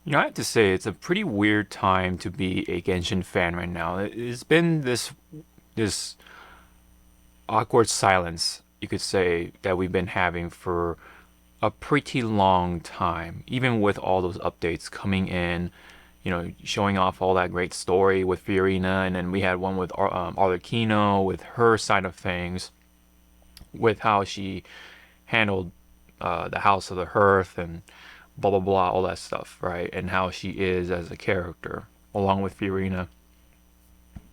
I have to say it's a pretty weird time to be a Genshin fan right now. It's been this awkward silence, you could say, that we've been having for a pretty long time. Even with all those updates coming in, showing off all that great story with Fiorina, and then we had one with Arlecchino, with her side of things, with how she handled the House of the Hearth and blah blah blah, all that stuff, right? And how she is as a character, along with Fiorina,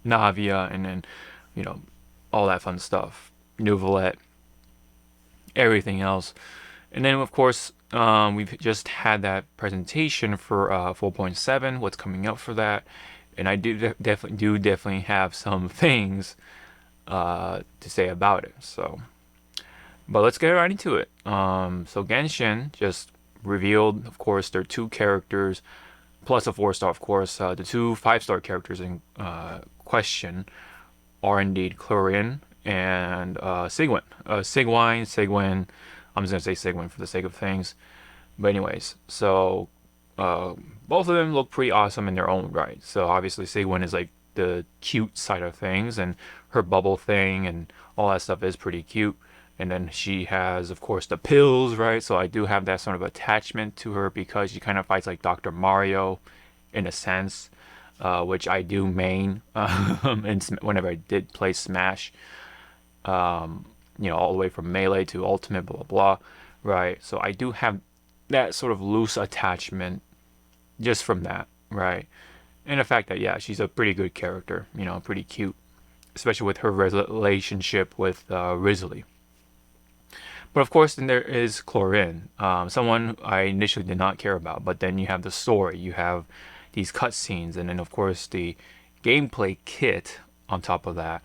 Navia, and then you know all that fun stuff, Nouvellette, everything else. And then of course we've just had that presentation for 4.7, what's coming up for that, and I definitely have some things to say about it. So, but let's get right into it. So Genshin just revealed, of course, their two characters plus a 4-star, of course. The two 5-star characters in question are indeed Chlorine and Sigwin. Sigwin. I'm just gonna say Sigwin for the sake of things. But anyways, so uh, both of them look pretty awesome in their own right. So obviously Sigwin is like the cute side of things, and her bubble thing and all that stuff is pretty cute. And then she has, of course, the pills, right? So I do have that sort of attachment to her because she kind of fights like Dr. Mario in a sense, which I do main and whenever I did play Smash, all the way from melee to ultimate, blah blah blah, right? So I do have that sort of loose attachment just from that, right? And the fact that yeah, she's a pretty good character, pretty cute, especially with her relationship with Risley. But of course, then there is Chlorine, someone I initially did not care about. But then you have the story, you have these cutscenes, and then of course the gameplay kit on top of that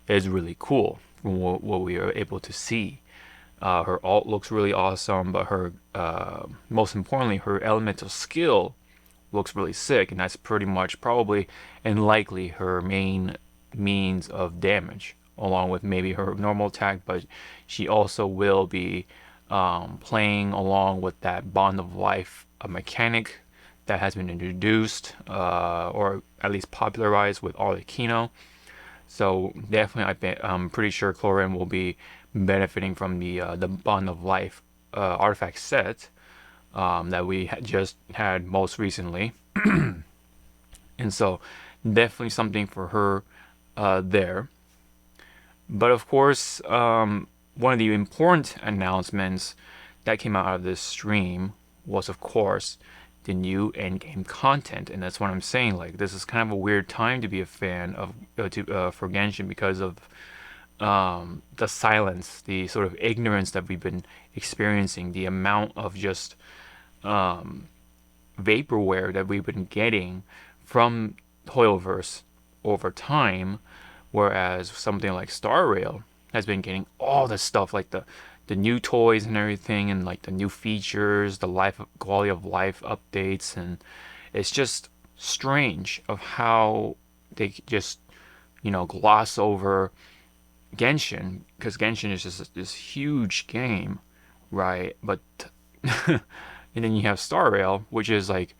is really cool from what we are able to see. Her alt looks really awesome, but her most importantly, her elemental skill looks really sick, and that's pretty much probably and likely her main means of damage, along with maybe her normal attack. But she also will be playing along with that bond of life, a mechanic that has been introduced or at least popularized with Arlecchino. So definitely, I'm pretty sure Chlorine will be benefiting from the bond of life artifact set that we just had most recently, and so definitely something for her there. But of course, one of the important announcements that came out of this stream was, of course, the new endgame content, and that's what I'm saying. Like, this is kind of a weird time to be a fan of for Genshin because of the silence, the sort of ignorance that we've been experiencing, the amount of just vaporware that we've been getting from Hoyoverse over time, whereas something like Star Rail has been getting all this stuff like the new toys and everything, and like the new features, the life quality of life updates, and it's just strange of how they just gloss over Genshin, because Genshin is just this huge game, right? But and then you have Star Rail, which is like,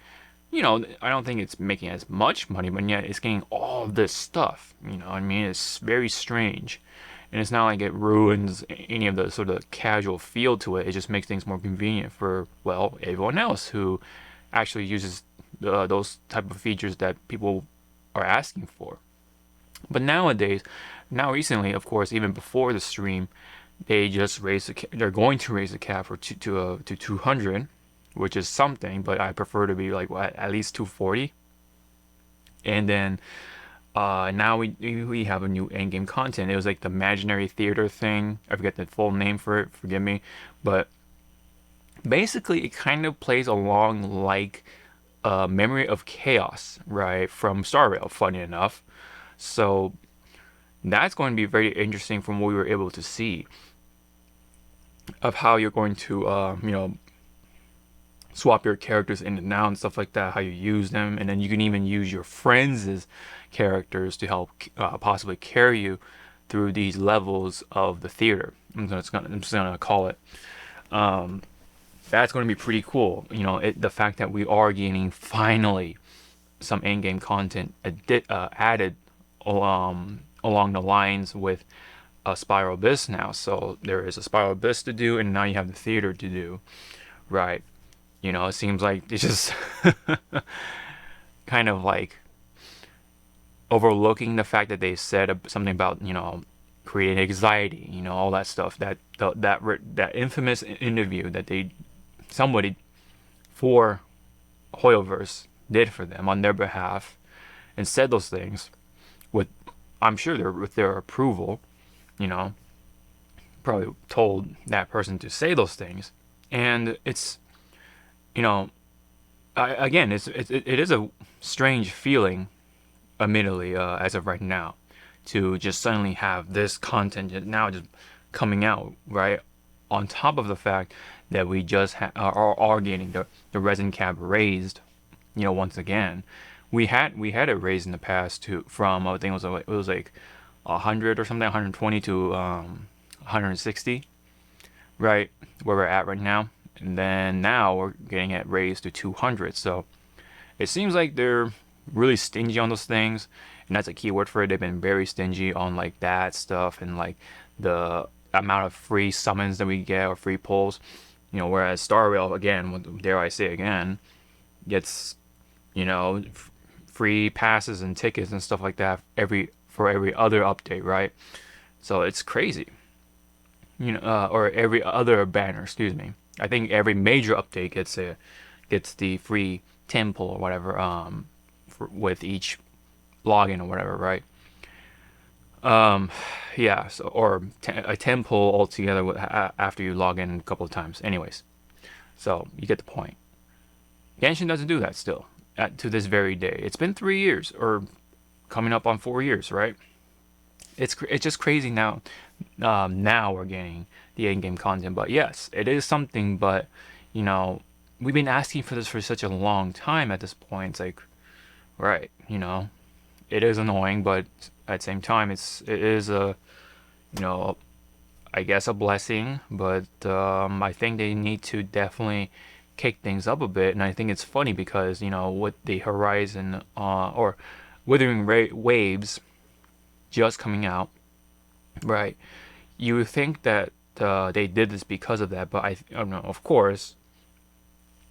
I don't think it's making as much money, but yet it's getting all this stuff. I mean, it's very strange. And it's not like it ruins any of the sort of casual feel to it. It just makes things more convenient for, well, everyone else who actually uses those type of features that people are asking for. But nowadays, now recently, of course, even before the stream, they just they're going to raise the cap for to 200, which is something. But I prefer to be like at least 240. And then now we have a new endgame content. It was like the imaginary theater thing. I forget the full name for it. Forgive me, but basically it kind of plays along like Memory of Chaos, right, from Star Rail. Funny enough, so that's going to be very interesting from what we were able to see of how you're going to swap your characters in and out and stuff like that, how you use them, and then you can even use your friends as characters to help possibly carry you through these levels of the theater. I'm just gonna call it. that's going to be pretty cool. The fact that we are gaining finally some in-game content added along the lines with a Spiral Abyss now. So there is a Spiral Abyss to do, and now you have the theater to do, right? It seems like it's just kind of like overlooking the fact that they said something about creating anxiety, all that stuff. That infamous interview that somebody for Hoyoverse did for them on their behalf and said those things with, I'm sure with their approval, you know, probably told that person to say those things. And it's, you know, again, it is a strange feeling, admittedly, as of right now, to just suddenly have this content now just coming out, right? On top of the fact that we just are getting the resin cap raised, once again. We had it raised in the past from I think it was like 100 or something, 120 to 160, right? Where we're at right now. And then now we're getting it raised to 200. So it seems like they're really stingy on those things, and that's a key word for it. They've been very stingy on like that stuff and like the amount of free summons that we get or free pulls. Whereas Star Rail, again, dare I say again, gets free passes and tickets and stuff like that for every other update, right? So it's crazy. Or every other banner, excuse me. I think every major update gets the free 10 pull or whatever with each login or whatever, right? Yeah, so or a 10 pull altogether after you log in a couple of times. Anyways, so you get the point. Genshin doesn't do that still to this very day. It's been 3 years or coming up on 4 years, right? It's just crazy now. Now we're getting the in-game content, but yes, it is something. But you know, we've been asking for this for such a long time. At this point, it's like, right, it is annoying, but at the same time, it is a, I guess a blessing. But I think they need to definitely kick things up a bit. And I think it's funny because with the Horizon or Withering Waves just coming out, right? You would think that they did this because of that, but I don't know. Of course,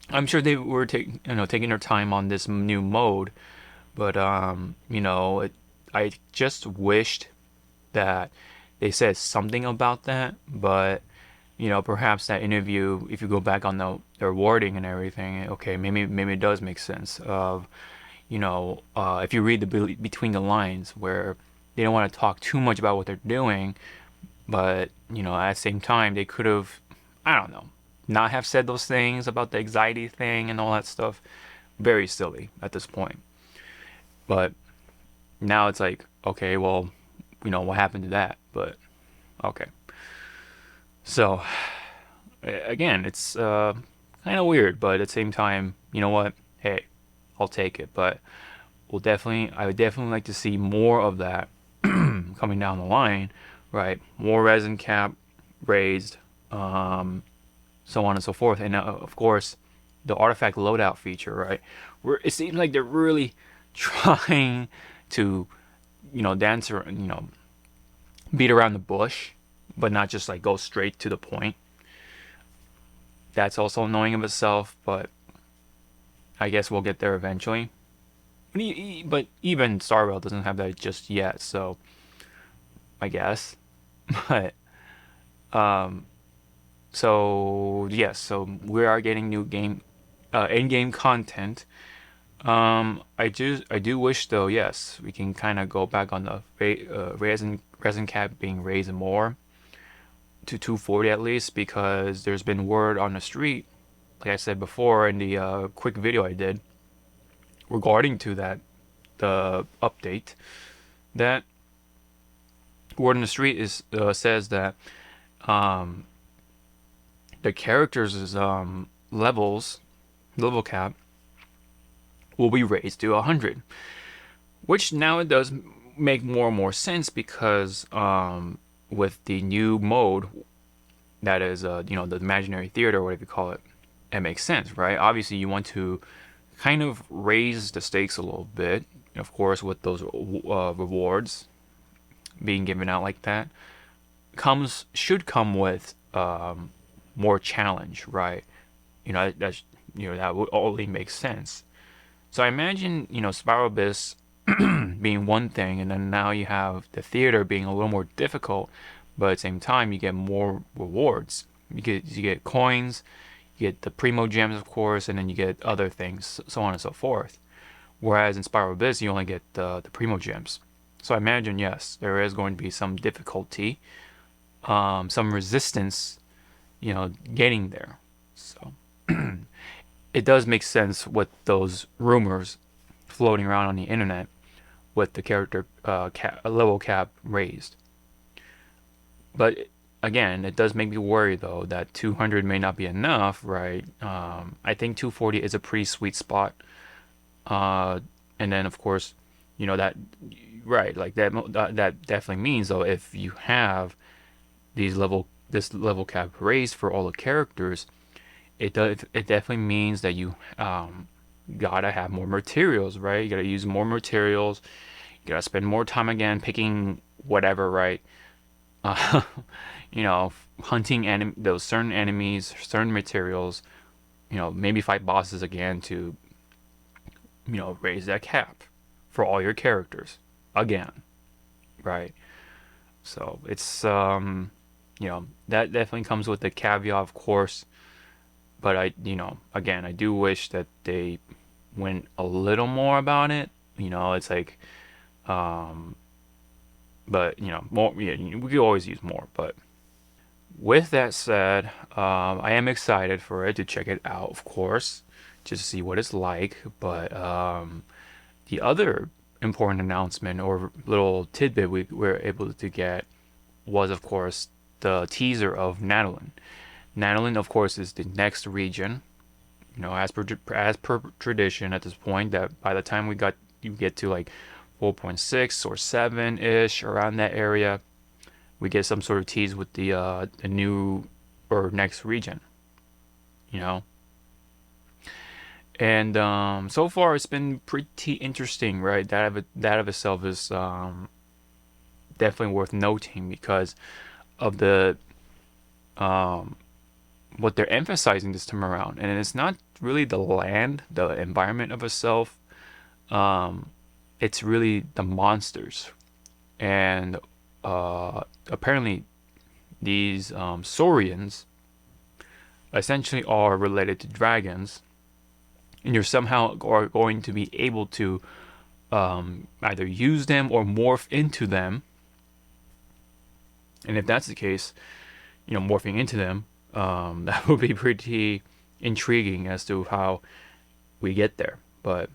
I'm sure they were taking their time on this new mode, but I just wished that they said something about that. But perhaps that interview, if you go back on their wording and everything, okay, maybe it does make sense. Of if you read between the lines, where they don't want to talk too much about what they're doing, but at the same time they could have, I don't know, not have said those things about the anxiety thing and all that stuff. Very silly at this point. But now it's like, okay, well, what happened to that? But okay. So again, it's kind of weird, but at the same time, you know what? Hey, I'll take it. But I would definitely like to see more of that coming down the line, right? More resin cap raised, so on and so forth, and of course, the artifact loadout feature, right? Where it seems like they're really trying to, dance or beat around the bush, but not just like go straight to the point. That's also annoying of itself, but I guess we'll get there eventually. But even Star Rail doesn't have that just yet, so I guess. But so yes, so we are getting new in-game content. I do wish though, yes, we can kind of go back on the resin cap being raised more to 240 at least, because there's been word on the street, like I said before in the quick video I did regarding to the update, that word on the street says that the characters' level cap will be raised to 100, which now it does make more and more sense, because with the new mode that is the imaginary theater, or whatever you call it, it makes sense, right? Obviously, you want to kind of raise the stakes a little bit, of course, with those rewards being given out like that. Should come with more challenge, right? That's that would only make sense. So I imagine Spiral Abyss being one thing, and then now you have the theater being a little more difficult, but at the same time you get more rewards. You get coins, you get the primo gems, of course, and then you get other things, so on and so forth. Whereas in Spiral Abyss, you only get the primo gems. So I imagine, yes, there is going to be some difficulty, some resistance, getting there. So it does make sense with those rumors floating around on the internet with the character level cap raised. But again, it does make me worry though that 200 may not be enough, right? I think 240 is a pretty sweet spot. Uh, and then of course, that right, like that definitely means though if you have this level cap raised for all the characters, it definitely means that you gotta have more materials, right? You gotta use more materials. You gotta spend more time again picking whatever, right? Uh, hunting those certain enemies, certain materials. Maybe fight bosses again to raise that cap for all your characters again, right? So it's that definitely comes with the caveat, of course. But again, I do wish that they went a little more about it. It's like, um, but more. Yeah, we could always use more. But with that said, I am excited for it to check it out, of course, just to see what it's like. But the other important announcement or little tidbit we were able to get was, of course, the teaser of Nadalin. Nadalin, of course, is the next region. As per tradition at this point, that by the time you get to like 4.6 or 7 ish around that area, we get some sort of tease with the new or next region. You know, and so far it's been pretty interesting, right? That of itself is definitely worth noting because of the um, what they're emphasizing this time around, and it's not really the land, the environment of itself. Um, it's really the monsters, and apparently these saurians essentially are related to dragons, and you're somehow are going to be able to either use them or morph into them. And if that's the case, morphing into them, that would be pretty intriguing as to how we get there. But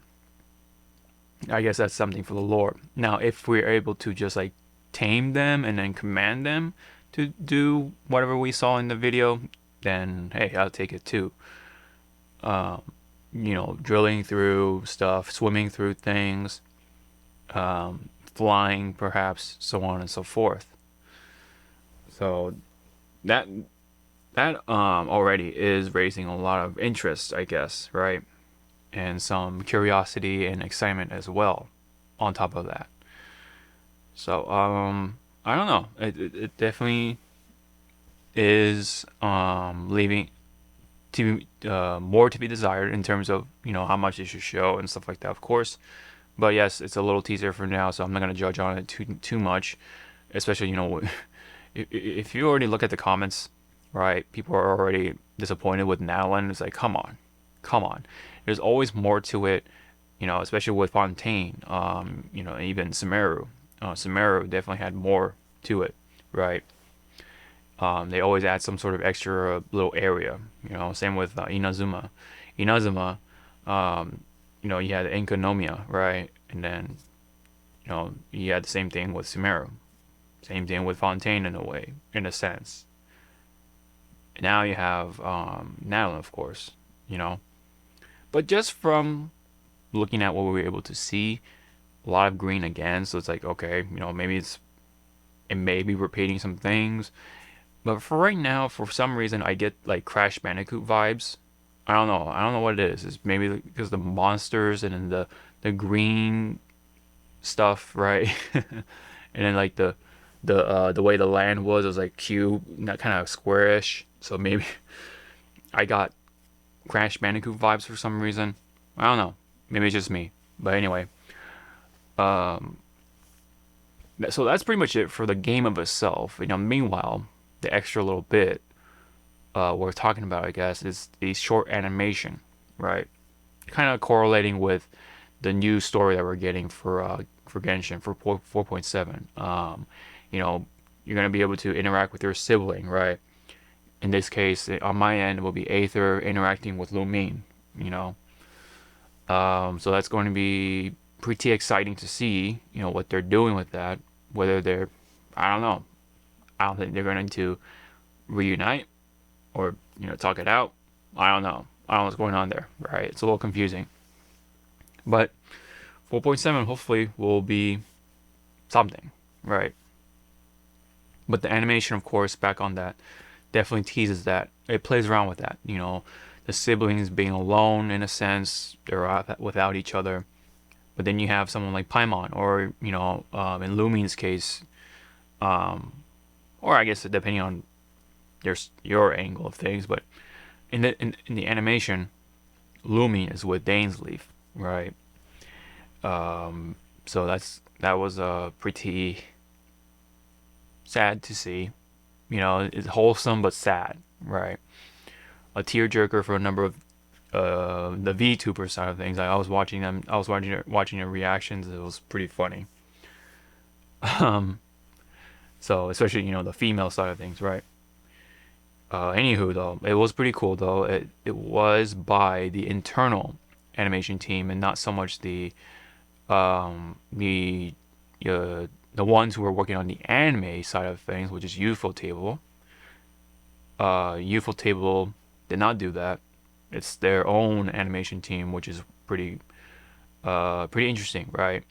I guess that's something for the lore. Now, if we're able to just like tame them and then command them to do whatever we saw in the video, then hey, I'll take it too. Um, drilling through stuff, swimming through things, flying perhaps, so on and so forth. So that that already is raising a lot of interest, I guess, right? And some curiosity and excitement as well on top of that. So I don't know. It definitely is leaving to more to be desired in terms of how much they should show and stuff like that, of course. But yes, it's a little teaser for now, so I'm not gonna judge on it too much. Especially if you already look at the comments, right? People are already disappointed with Nadalin. It's like, come on, come on. There's always more to it, especially with Fontaine. Even Sumeru. Sumeru definitely had more to it, right? They always add some sort of extra little area. Same with Inazuma. Inazuma, you had Enkanomiya, right? And then, you had the same thing with Sumeru. Same thing with Fontaine in a way, in a sense. Now you have Nadalin, of course, you know. But just from looking at what we were able to see, a lot of green again. So it's like, okay, maybe it may be repeating some things. But for right now, for some reason, I get like Crash Bandicoot vibes. I don't know. I don't know what it is. It's maybe because the monsters and then the green stuff, right? And then like the way the land was, it was like cube, not kind of squarish. So maybe I got Crash Bandicoot vibes for some reason. I don't know. Maybe it's just me. But anyway, um, so that's pretty much it for the game of itself. Meanwhile, the extra little bit we're talking about, I guess, is the short animation, right? Kind of correlating with the new story that we're getting for Genshin for 4.7. You know, you're gonna be able to interact with your sibling, right? In this case, on my end, it will be Aether interacting with Lumine. You know, so that's going to be pretty exciting to see. What they're doing with that. Whether they're, I don't know. I don't think they're going to reunite or talk it out. I don't know. I don't know what's going on there. Right? It's a little confusing. But 4.7 hopefully will be something, right? But the animation, of course, back on that, definitely teases that. It plays around with that. The siblings being alone in a sense, they're without each other. But then you have someone like Paimon, or in Lumine's case, or I guess depending on your angle of things. But in the animation, Lumine is with Dainsleif, right? So that was pretty sad to see. It's wholesome but sad, right? A tearjerker for a number of the VTuber side of things. I was watching them. I was watching their reactions. It was pretty funny. So especially the female side of things, right? Anywho, though, it was pretty cool. Though it was by the internal animation team and not so much the the ones who were working on the anime side of things, which is Ufotable. Ufotable did not do that. It's their own animation team, which is pretty interesting, right?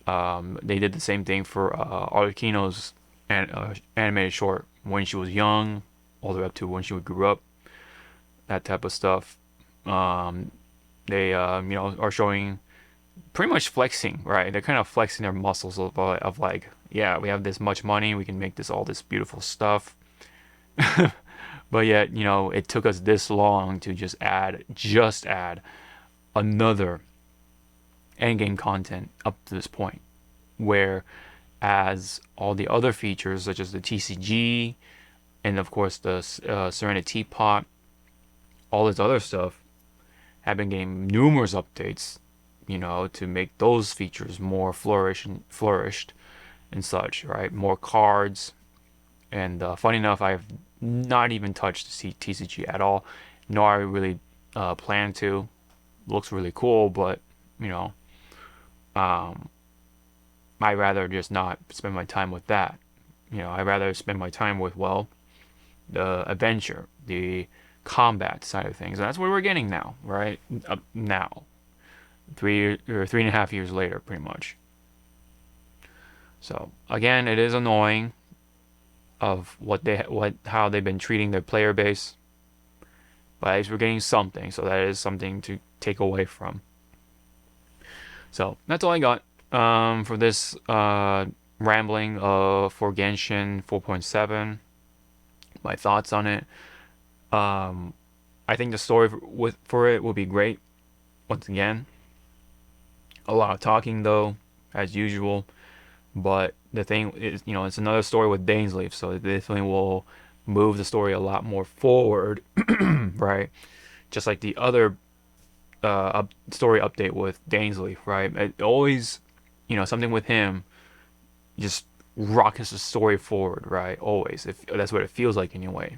They did the same thing for Arlecchino's animated short when she was young, all the way up to when she grew up, that type of stuff. They are showing pretty much flexing, right? They're kind of flexing their muscles of like, yeah, we have this much money, we can make all this beautiful stuff. But yet, it took us this long to just add another endgame content up to this point. Whereas all the other features, such as the TCG, and of course the Serenity Pot, all this other stuff, have been getting numerous updates, to make those features more flourished and such, right? More cards. And funny enough, I've not even touched the TCG at all, nor I really plan to. Looks really cool, but um, I'd rather just not spend my time with that. I'd rather spend my time with, well, the adventure, the combat side of things. And that's what we're getting now, right? Now, 3.5 years later, pretty much. So again, it is annoying of how they've been treating their player base, but at least we're getting something. So that is something to take away from. So that's all I got for this rambling for Genshin 4.7. My thoughts on it. I think the story for it will be great. Once again, a lot of talking though, as usual. But the thing is, it's another story with Dainsleif, so it definitely will move the story a lot more forward, right? Just like the other story update with Dainsleif, right? It always, something with him just rockets the story forward, right? Always, if that's what it feels like anyway.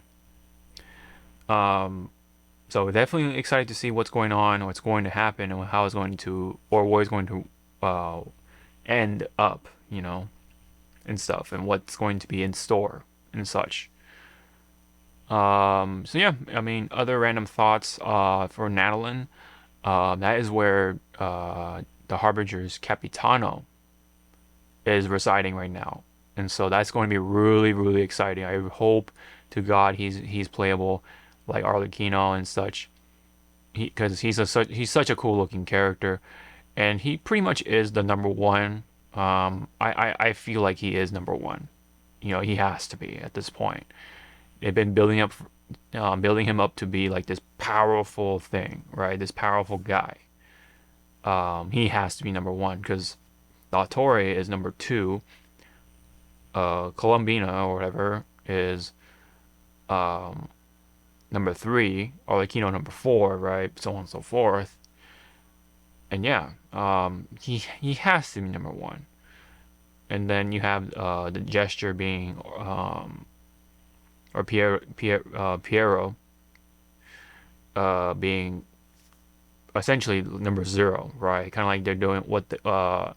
So definitely excited to see what's going on, what's going to happen, and how it's going to, or what it's going to end up, and stuff, and what's going to be in store and such. So yeah, I mean, other random thoughts for Nadalin. That is where the Harbinger's Capitano is residing right now, and so that's going to be really, really exciting. I hope to God he's playable like Arlecchino and such. because he's such a cool looking character, and he pretty much is the number one. I feel like he is number one. You know, he has to be at this point. They've been building him up to be like this powerful thing, right? This powerful guy. He has to be number one because La Torre is number two. Columbina or whatever is um, number three. Arlecchino number four, right? So on and so forth. And yeah, he has to be number one. And then you have the gesture being or Piero being essentially number zero, right? Kind of like they're doing what the uh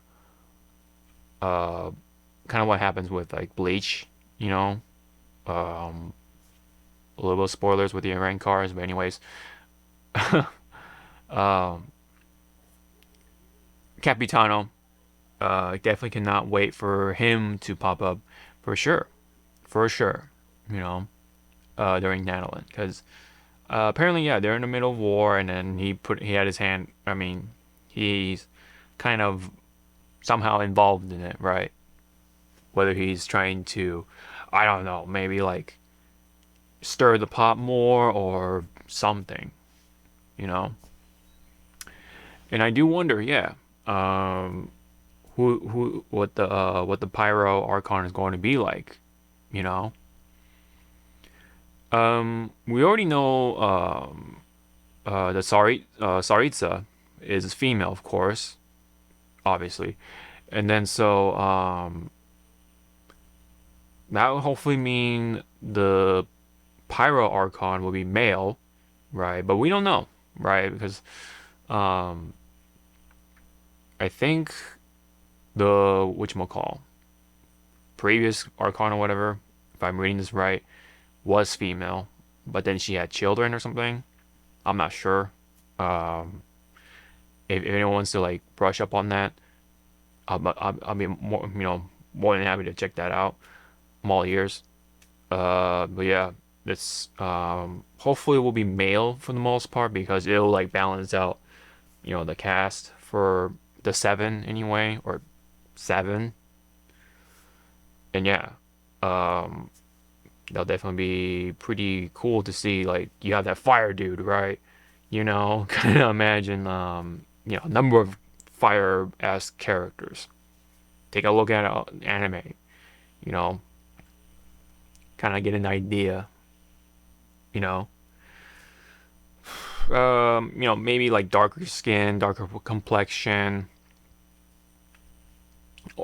kind of what happens with like Bleach, you know. Um, a little bit of spoilers with the rank cars, but anyways, um, Capitano, definitely cannot wait for him to pop up for sure, you know, during Nanolin, because apparently, yeah, they're in the middle of war, and then he had his hand. I mean, he's kind of somehow involved in it, right? Whether he's trying to, I don't know, maybe like stir the pot more or something, you know. And I do wonder, yeah, um, what the Pyro Archon is going to be like, you know. We already know the Saritsa is female, of course, obviously, and then so that will hopefully mean the Pyro Archon will be male, right? But we don't know, right? Because um, I think the whatchamacall previous Archon or whatever, if I'm reading this right, was female, but then she had children or something. I'm not sure. Um, if anyone wants to like brush up on that, I'll be more, more than happy to check that out. I'm all ears. But yeah, this hopefully will be male for the most part because it'll like balance out, the cast for the seven anyway, or seven. And yeah, um, that'll definitely be pretty cool to see. Like you have that fire dude, right? Kind of imagine a number of fire ass characters. Take a look at anime, you know, kind of get an idea, you know. Maybe like darker skin, darker complexion,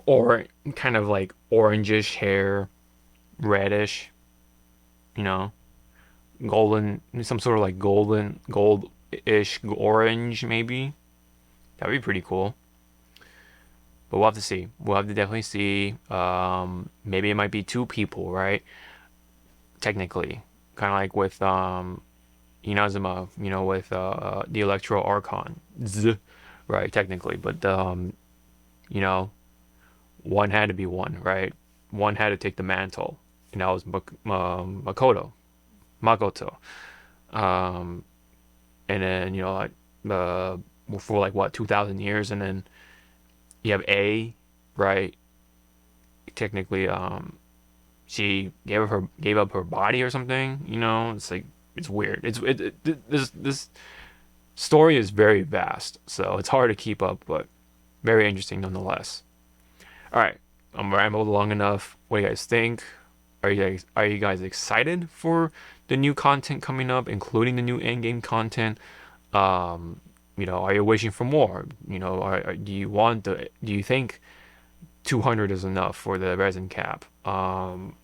or kind of like orangish hair, reddish, you know, golden, some sort of like goldish orange, maybe. That'd be pretty cool. But we'll have to see. We'll have to definitely see. Maybe it might be two people, right? Technically, kind of like with Inazuma, with the Electro Archon, right? Technically, but you know, one had to be one, right? One had to take the mantle, and that was Makoto. Um, and then like uh, for like what 2,000 years, and then you have A, right? Technically, she gave up her body or something. It's like it's weird. This story is very vast, so it's hard to keep up, but very interesting nonetheless. All right, I'm rambled long enough. What do you guys think? Are you guys excited for the new content coming up, including the new end-game content? Are you wishing for more? Do you think 200 is enough for the resin cap? You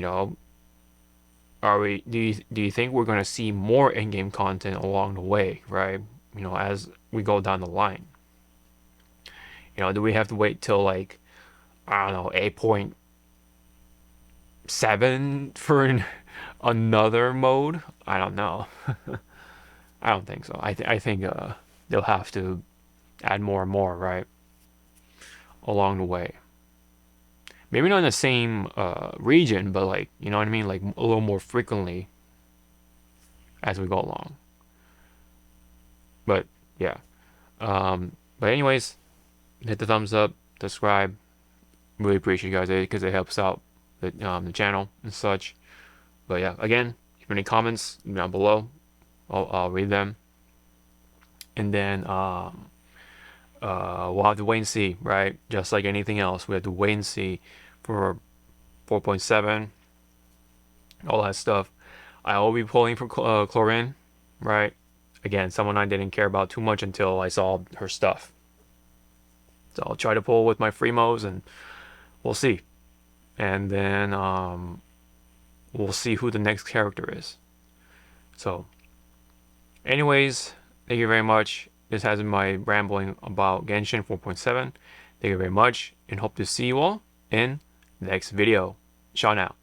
know, do you think we're gonna see more in-game content along the way, right? As we go down the line. Do we have to wait till like I don't know 8.7 for another mode? I don't know. I don't think so. I think they'll have to add more and more, right, along the way. Maybe not in the same region, but like you know what I mean, like a little more frequently as we go along. But yeah. But anyways, hit the thumbs up, subscribe. Really appreciate you guys because it helps out the channel and such. But yeah, again, if you have any comments down below, I'll read them. And then we'll have to wait and see, right? Just like anything else, we have to wait and see for 4.7, all that stuff. I will be pulling for Chlorine, right? Again, someone I didn't care about too much until I saw her stuff. So I'll try to pull with my Fremos and we'll see. And then we'll see who the next character is. So, anyways, thank you very much. This has been my rambling about Genshin 4.7. Thank you very much and hope to see you all in the next video. Ciao now.